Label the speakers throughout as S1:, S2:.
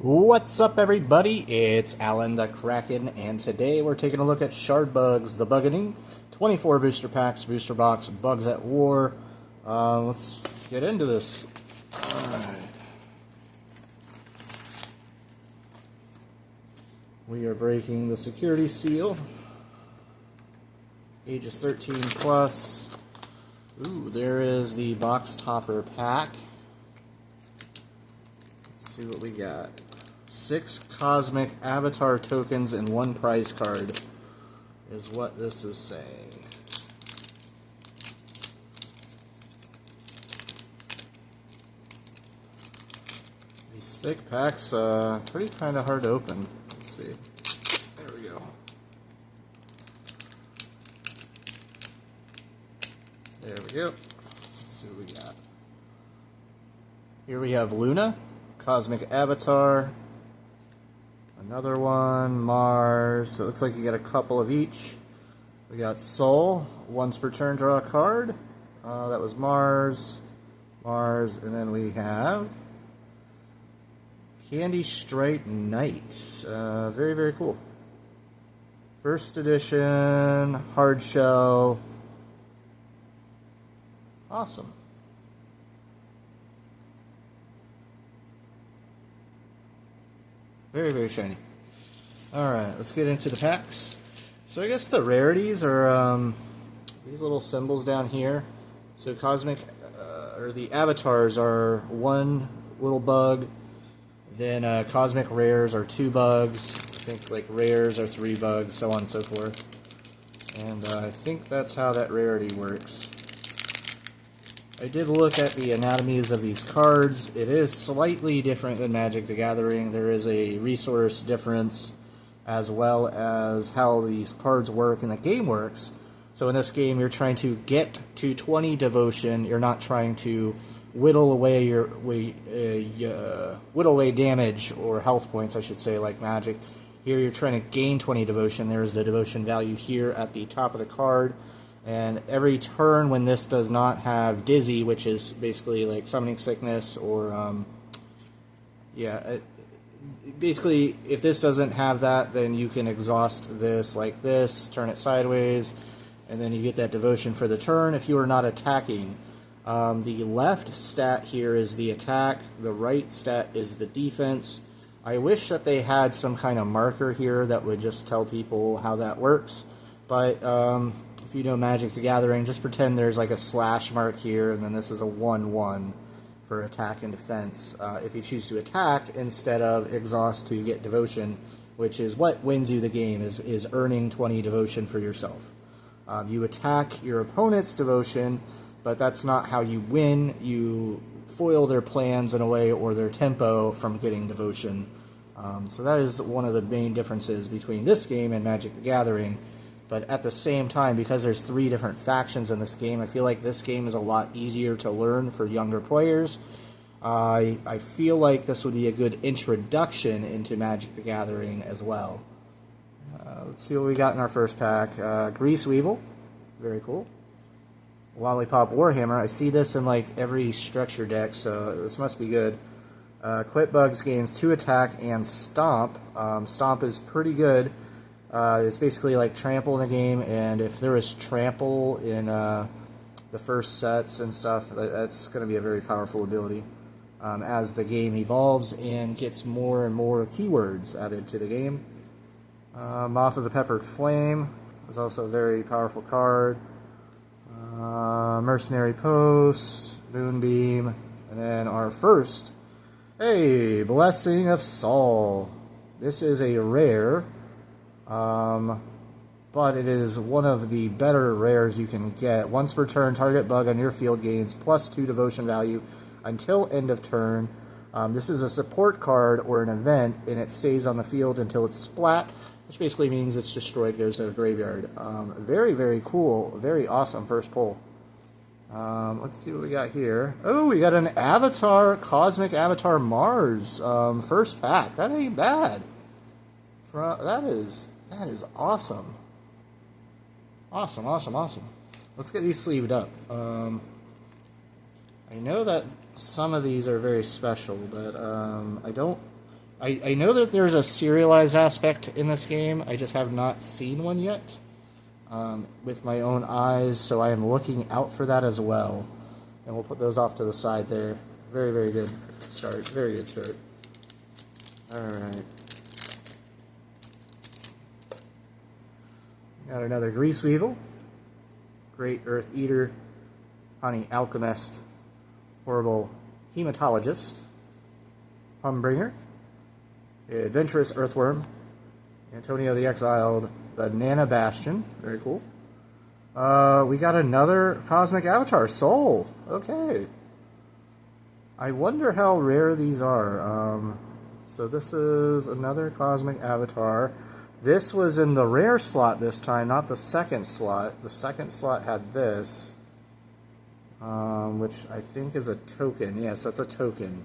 S1: What's up, everybody? It's Alan the Kraken, and today we're taking a look at Shard Bugs, the Buggening, 24 booster packs, booster box, Bugs at War. Let's get into this. Alright. We are breaking the security seal. Ages 13 plus. Ooh, there is the box topper pack. Let's see what we got. 6 Cosmic Avatar tokens and 1 prize card is what this is saying. These thick packs, pretty kind of hard to open. Let's see. There we go. There we go. Let's see what we got. Here we have Luna, Cosmic Avatar. Another one, Mars. So it looks like you get a couple of each. We got Soul, once per turn draw a card. That was Mars. And then we have Candy Stripe Knight. Very, very cool. First edition, hard shell. Awesome. Very, very shiny. Alright, let's get into the packs. So I guess the rarities are these little symbols down here. So Cosmic, or the avatars are 1 little bug. Then Cosmic rares are 2 bugs. I think like rares are 3 bugs, so on and so forth. And I think that's how that rarity works. I did look at the anatomies of these cards. It is slightly different than Magic the Gathering. There is a resource difference as well as how these cards work and the game works. So in this game, you're trying to get to 20 devotion. You're not trying to whittle away damage or health points, I should say, like Magic. Here you're trying to gain 20 devotion. There's the devotion value here at the top of the card. And every turn when this does not have Dizzy, which is basically like Summoning Sickness, or basically if this doesn't have that, then you can exhaust this like this, turn it sideways, and then you get that devotion for the turn if you are not attacking. The left stat here is the attack, the right stat is the defense. I wish that they had some kind of marker here that would just tell people how that works, but if you know Magic the Gathering, just pretend there's like a slash mark here, and then this is a 1-1 for attack and defense. If you choose to attack instead of exhaust to get devotion, which is what wins you the game, is earning 20 devotion for yourself. You attack your opponent's devotion, but that's not how you win. You foil their plans in a way, or their tempo from getting devotion. So that is one of the main differences between this game and Magic the Gathering. But at the same time, because there's 3 different factions in this game, I feel like this game is a lot easier to learn for younger players. I feel like this would be a good introduction into Magic the Gathering as well. Let's see what we got in our first pack. Grease Weevil, very cool. Lollipop Warhammer, I see this in like every structure deck, so this must be good. Quit Bugs gains 2 attack and Stomp. Stomp is pretty good. It's basically like Trample in the game, and if there is Trample in the first sets and stuff, that's going to be a very powerful ability as the game evolves and gets more and more keywords added to the game. Moth of the Peppered Flame is also a very powerful card. Mercenary Post, Moonbeam, and then our first, hey, Blessing of Saul. This is a rare. But it is one of the better rares you can get. Once per turn, target bug on your field gains +2 devotion value until end of turn. This is a support card or an event, and it stays on the field until it's splat, which basically means it's destroyed, goes to the graveyard. Very, very cool. Very awesome first pull. Let's see what we got here. Oh, we got an Avatar, Cosmic Avatar Mars. First pack. That ain't bad. That is awesome. Awesome. Let's get these sleeved up. I know that some of these are very special, but I don't I know that there's a serialized aspect in this game. I just have not seen one yet with my own eyes, so I am looking out for that as well. And we'll put those off to the side there. Very, very good start. Very good start. Alright. Got another Grease Weevil. Great Earth Eater. Honey Alchemist. Horrible Hematologist. Humbringer. Adventurous Earthworm. Antonio the Exiled. The Nana Bastion. Very cool. We got another Cosmic Avatar. Soul. Okay. I wonder how rare these are. So this is another Cosmic Avatar. This was in the rare slot this time, not the second slot. The second slot had this, which I think is a token. Yes, that's a token.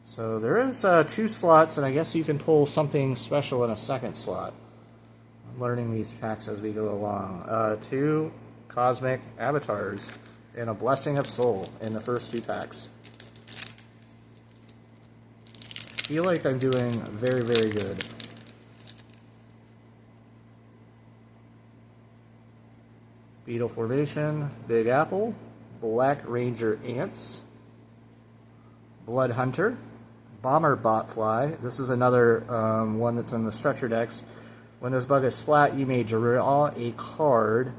S1: So there is 2 slots, and I guess you can pull something special in a second slot. I'm learning these packs as we go along. 2 Cosmic Avatars and a Blessing of Soul in the first 2 packs. I feel like I'm doing very, very good. Beetle Formation, Big Apple, Black Ranger Ants, Blood Hunter, Bomber Botfly. This is another one that's in the Stretcher decks. When this bug is splat, you may draw a card.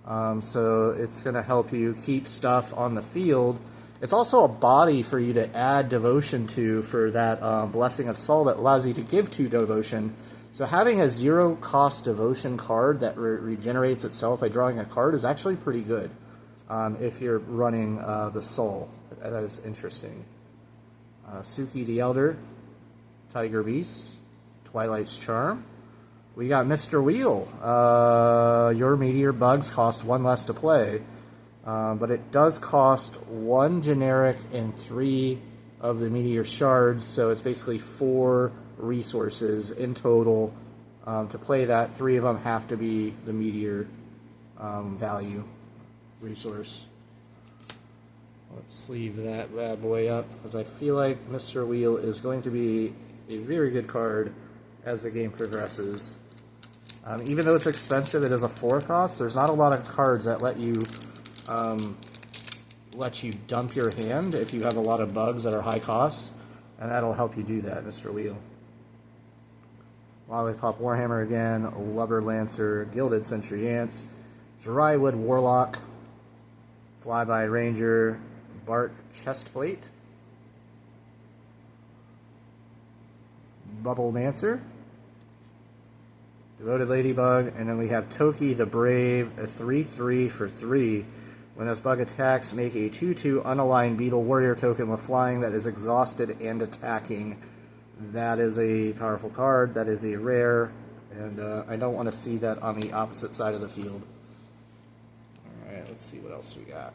S1: So it's going to help you keep stuff on the field. It's also a body for you to add devotion to for that Blessing of Soul that allows you to give 2 devotion. So having a 0-cost devotion card that regenerates itself by drawing a card is actually pretty good if you're running the Soul. That is interesting. Suki the Elder, Tiger Beast, Twilight's Charm. We got Mr. Wheel. Your Meteor bugs cost 1 less to play. But it does cost 1 generic and 3 of the Meteor shards, so it's basically 4 resources in total. To play that, 3 of them have to be the Meteor value resource. Let's sleeve that bad boy up, because I feel like Mr. Wheel is going to be a very good card as the game progresses. Even though it's expensive, it is a 4 cost. There's not a lot of cards that let you dump your hand if you have a lot of bugs that are high cost, and that'll help you do that, Mr. Wheel. Lollipop Warhammer again, Lubber Lancer, Gilded Century Ants, Drywood Warlock, Flyby Ranger, Bark Chestplate, Bubble Mancer, Devoted Ladybug, and then we have Toki the Brave, a 3/3 for 3. When this bug attacks, make a 2/2 unaligned Beetle Warrior token with flying that is exhausted and attacking. That is a powerful card. That is a rare, and I don't want to see that on the opposite side of the field. Alright, let's see what else we got.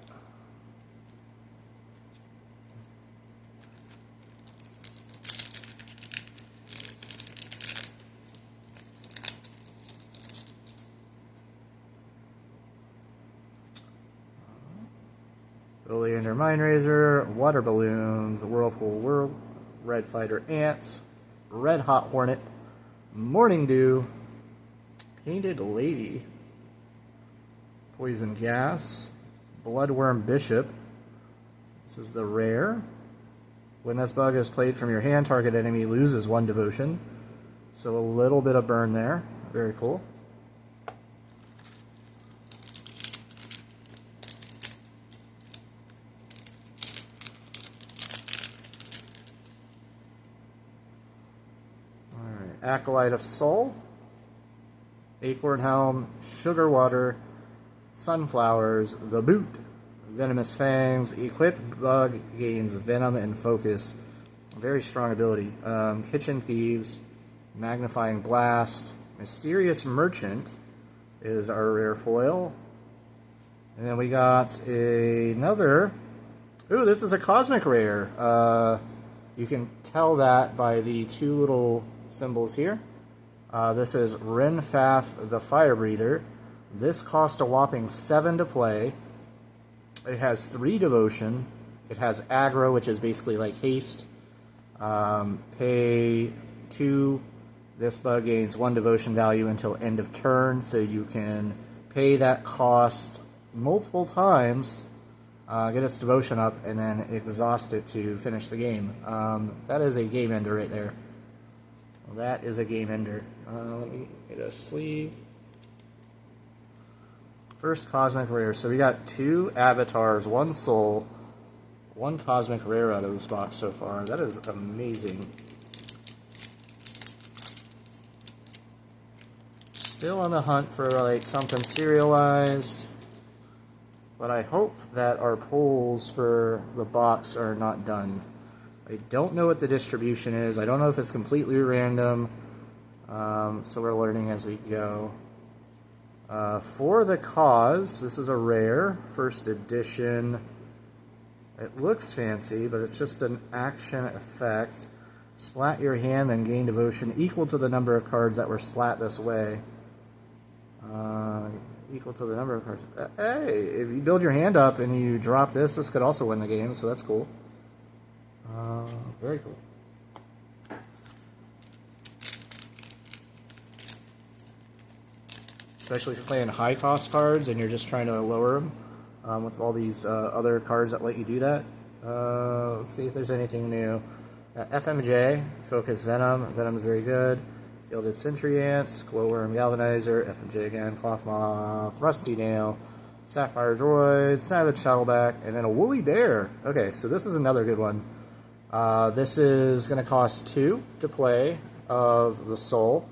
S1: Oleander Mindrazor, Water Balloons, Whirlpool Red Fighter Ants, Red Hot Hornet, Morning Dew, Painted Lady, Poison Gas, Bloodworm Bishop. This is the rare. When this bug is played from your hand, target enemy loses 1 devotion. So a little bit of burn there. Very cool. Acolyte of Soul, Acorn Helm, Sugar Water, Sunflowers, The Boot, Venomous Fangs, Equipped Bug gains Venom and Focus. Very strong ability. Kitchen Thieves, Magnifying Blast, Mysterious Merchant is our rare foil. And then we got another... Ooh, this is a Cosmic Rare. You can tell that by the 2 little symbols here. This is Renfaf the Fire Breather. This cost a whopping 7 to play. It has 3 devotion. It has aggro, which is basically like haste. Pay 2. This bug gains 1 devotion value until end of turn, so you can pay that cost multiple times, get its devotion up, and then exhaust it to finish the game. That is a game ender right there. Well, that is a game ender. Let me get a sleeve. First cosmic rare. So we got 2 avatars, 1 soul, 1 cosmic rare out of this box so far. That is amazing. Still on the hunt for like something serialized, but I hope that our polls for the box are not done. I don't know what the distribution is. I don't know if it's completely random, so we're learning as we go. For the cause, this is a rare, first edition. It looks fancy, but it's just an action effect. Splat your hand and gain devotion equal to the number of cards that were splat this way. Equal to the number of cards. Hey, if you build your hand up and you drop this, this could also win the game, so that's cool. Very cool. Especially if you're playing high cost cards and you're just trying to lower them with all these other cards that let you do that. Let's see if there's anything new. FMJ, Focus Venom. Venom is very good. Gilded Sentry Ants, Glowworm Galvanizer, FMJ again, Cloth Moth, Rusty Nail, Sapphire Droid, Savage Saddleback, and then a Woolly Bear. Okay, so this is another good one. This is going to cost 2 to play of the Soul.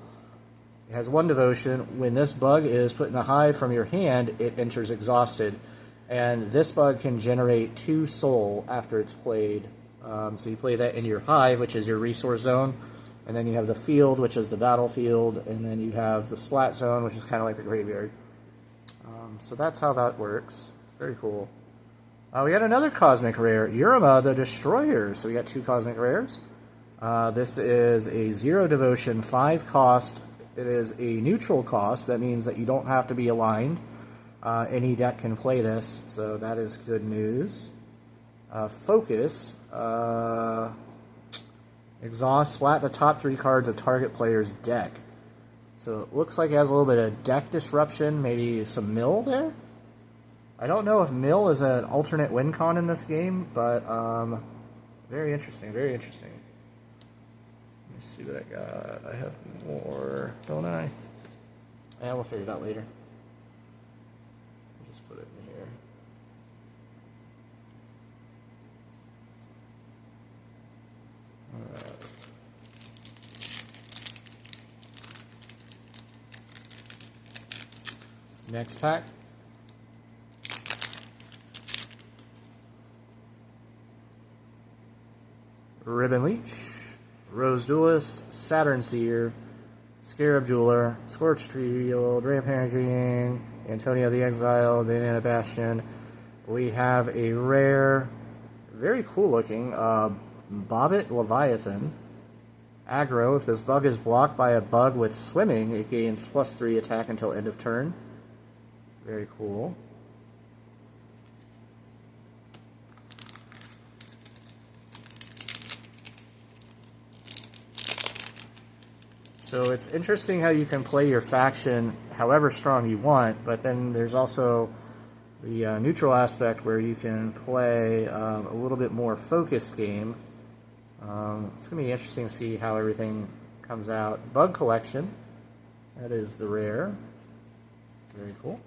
S1: It has 1 devotion. When this bug is put in a hive from your hand, it enters exhausted. And this bug can generate 2 soul after it's played. So you play that in your hive, which is your resource zone. And then you have the field, which is the battlefield. And then you have the splat zone, which is kind of like the graveyard. So that's how that works. Very cool. We got another cosmic rare, Urima the Destroyer. So we got 2 cosmic rares. This is a 0 devotion, 5 cost. It is a neutral cost. That means that you don't have to be aligned. Any deck can play this, so that is good news. Focus. Exhaust, splat the top 3 cards of target player's deck. So it looks like it has a little bit of deck disruption, maybe some mill there? I don't know if mill is an alternate win con in this game, but very interesting, very interesting. Let me see what I got. I have more, don't I? Yeah, we'll figure it out later. I'll just put it in here. Alright. Next pack. Ribbon Leech, Rose Duelist, Saturn Seer, Scarab Jeweler, Scorched Field, Rampaging, Antonio the Exile, Banana Bastion. We have a rare, very cool looking, Bobbit Leviathan. Aggro, if this bug is blocked by a bug with swimming, it gains +3 attack until end of turn. Very cool. So it's interesting how you can play your faction however strong you want, but then there's also the neutral aspect where you can play a little bit more focused game. It's going to be interesting to see how everything comes out. Bug Collection, that is the rare. Very cool.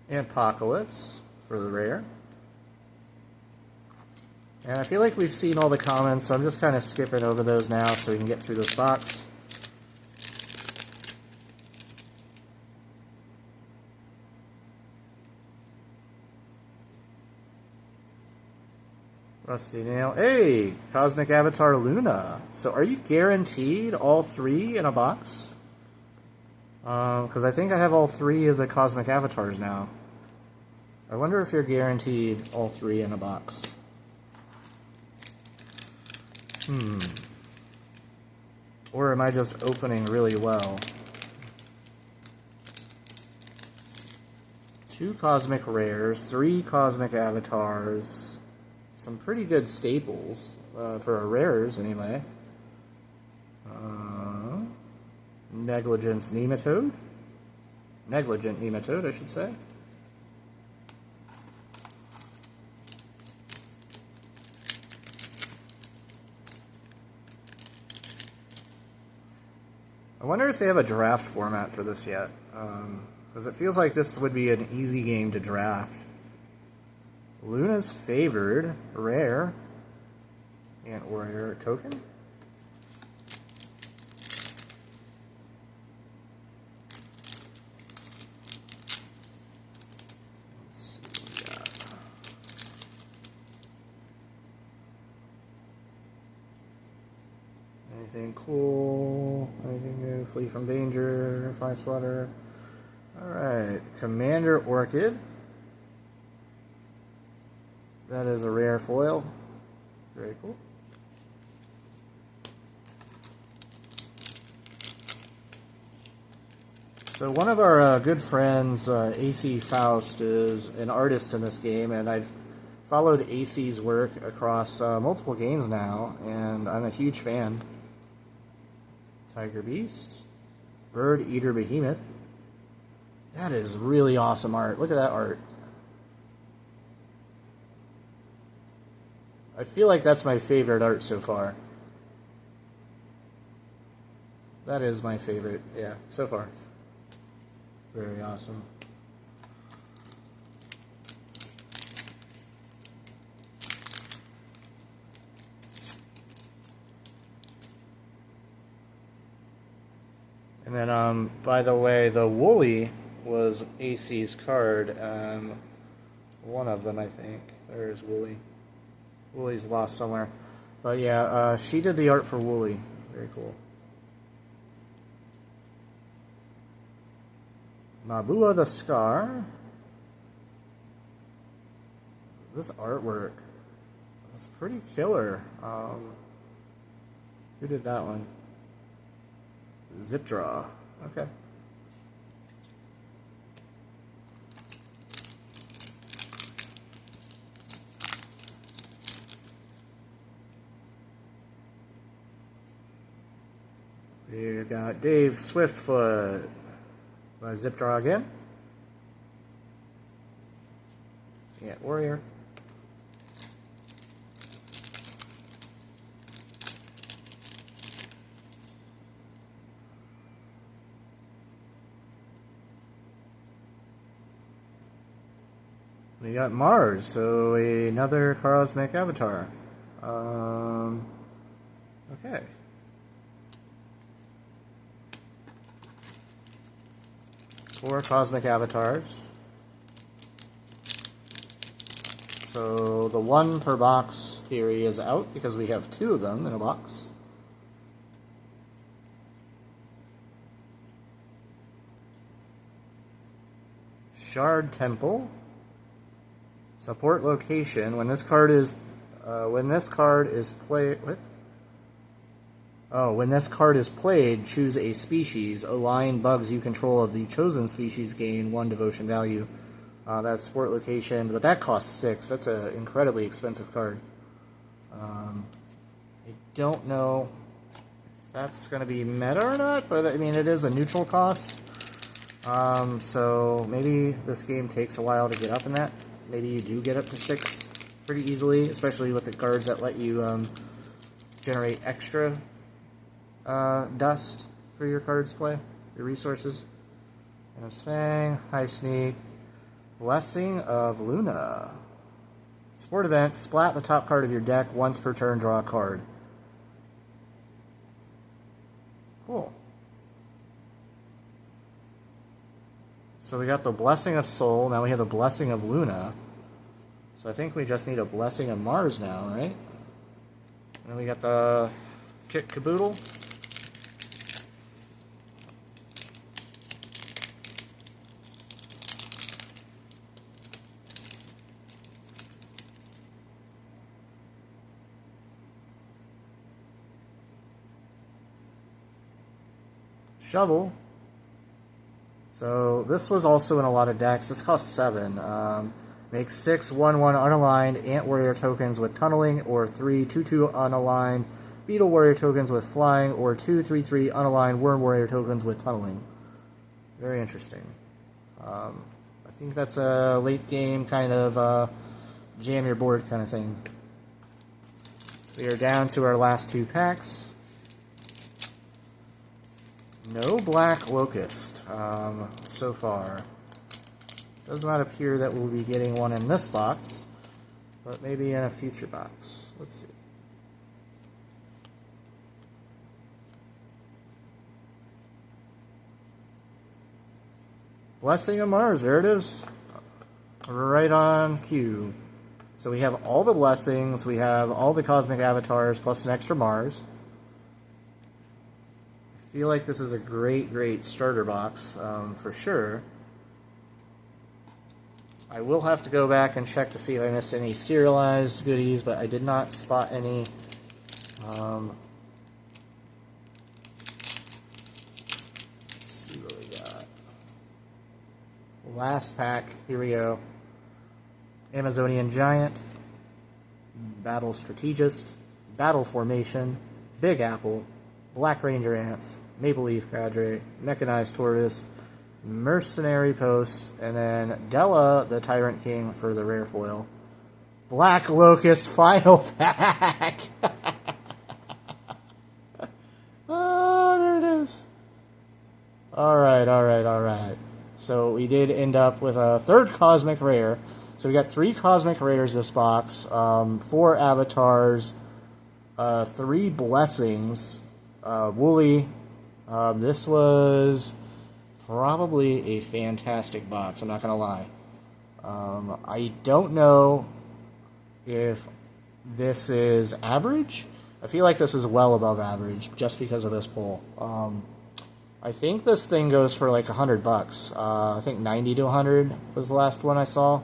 S1: Apocalypse for the rare. And I feel like we've seen all the comments, so I'm just kind of skipping over those now so we can get through this box. Rusty Nail. Hey! Cosmic Avatar Luna. So are you guaranteed all 3 in a box? Because I think I have all 3 of the Cosmic Avatars now. I wonder if you're guaranteed all 3 in a box. Or am I just opening really well? 2 cosmic rares, 3 cosmic avatars, some pretty good staples for our rares anyway. Negligent Nematode, I should say. I wonder if they have a draft format for this yet, because it feels like this would be an easy game to draft. Luna's Favored, rare, and warrior token. Let's see what we got. Anything cool? Anything new? Flee from danger, fly swatter. Alright, Commander Orchid. That is a rare foil. Very cool. So one of our good friends, AC Faust, is an artist in this game, and I've followed AC's work across multiple games now, and I'm a huge fan. Tiger Beast. Bird Eater Behemoth. That is really awesome art. Look at that art. I feel like that's my favorite art so far. That is my favorite, yeah, so far. Very awesome. And then, by the way, the Woolly was AC's card. One of them, I think. There's Woolly. Woolly's lost somewhere. But yeah, she did the art for Woolly. Very cool. Mabua the Scar. This artwork is pretty killer. Who did that one? Zip Draw. Okay. You got Dave Swiftfoot. Zip Draw again. Yeah, Warrior. We got Mars, so another cosmic avatar. Okay. Four cosmic avatars. So the 1 per box theory is out because we have 2 of them in a box. Shard Temple. Support location. When this card is played. What? Oh, when this card is played, choose a species. Align bugs you control of the chosen species gain 1 devotion value. That's support location, but that costs 6. That's an incredibly expensive card. I don't know if that's going to be meta or not, but I mean, it is a neutral cost. So maybe this game takes a while to get up in that. Maybe you do get up to 6 pretty easily, especially with the cards that let you generate extra dust for your cards play, your resources. And Fang, Hive Sneak, Blessing of Luna. Support event, splat the top card of your deck once per turn, draw a card. Cool. So we got the Blessing of Soul, now we have the Blessing of Luna. So I think we just need a Blessing of Mars now, right? And then we got the Kit Caboodle. Shovel. So this was also in a lot of decks. This costs 7. Make 6 1/1 unaligned Ant Warrior tokens with tunneling, or 3 2/2 unaligned Beetle Warrior tokens with flying, or 2 3/3 unaligned Worm Warrior tokens with tunneling. Very interesting. I think that's a late game kind of jam your board kind of thing. We are down to our last 2 packs. No Black Locust so far. Does not appear that we'll be getting one in this box, but maybe in a future box. Let's see. Blessing of Mars, there it is. Right on cue. So we have all the blessings, we have all the cosmic avatars, plus an extra Mars. I feel like this is a great starter box, for sure. I will have to go back and check to see if I missed any serialized goodies, but I did not spot any. Let's see what we got. Last pack, here we go. Amazonian Giant, Battle Strategist, Battle Formation, Big Apple, Black Ranger Ants, Maple Leaf Cadre, Mechanized Tortoise, Mercenary Post, and then Della, the Tyrant King for the rare foil. Black Locust final pack! Oh, there it is. Alright. So we did end up with a 3rd Cosmic Rare. So we got 3 Cosmic Rares this box, 4 Avatars, 3 Blessings, Wooly. This was probably a fantastic box, I'm not going to lie. I don't know if this is average. I feel like this is well above average just because of this pull. I think this thing goes for like $100. I think 90 to 100 was the last one I saw.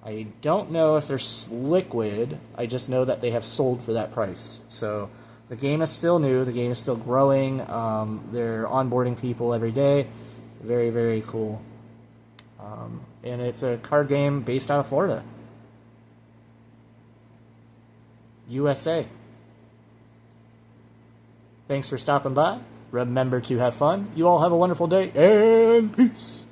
S1: I don't know if they're liquid. I just know that they have sold for that price. So the game is still new. The game is still growing. They're onboarding people every day. Very cool. And it's a card game based out of Florida. USA. Thanks for stopping by. Remember to have fun. You all have a wonderful day, and peace.